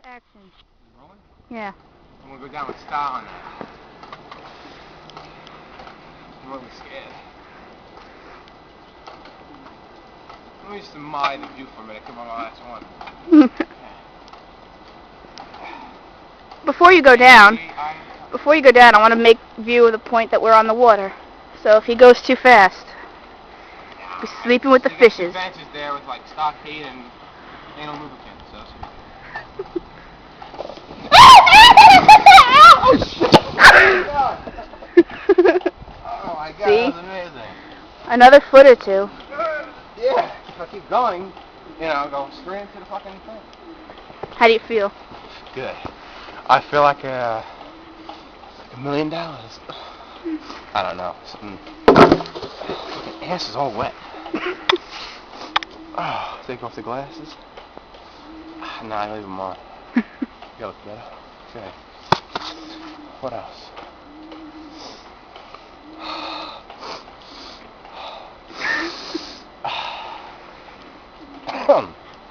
Action. Rolling? Yeah. I'm gonna go down with style on that. I'm really scared. Let me just admire the view for a minute. Come on, my last one. Before you go down, I want to make view of the point that we're on the water. So if he goes too fast, be sleeping with the fishes. There's benches there with like stockade and anal lubricant. So that's good. Oh my God, See? that was amazing. Another foot or two. Yeah, if I keep going, I'll go straight into the fucking thing. How do you feel? Good. I feel like $1 million. I don't know. Fucking ass is all wet. Oh, take off the glasses. Nah, leave them on. You look better. Okay. What else?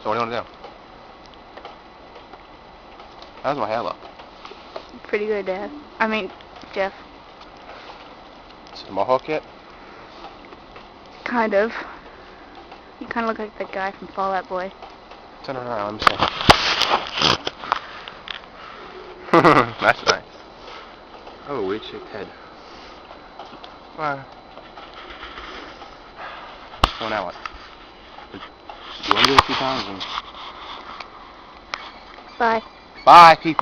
So what do you want to do? How's my hair look? Pretty good, Dad. I mean, Jeff. Is it a mohawk yet? Kind of. You kind of look like that guy from Fall Out Boy. Turn it around, let me see. That's nice. Oh, weird shaped head. Well, so now what? Do you want to do it a few times? Bye. Bye, people.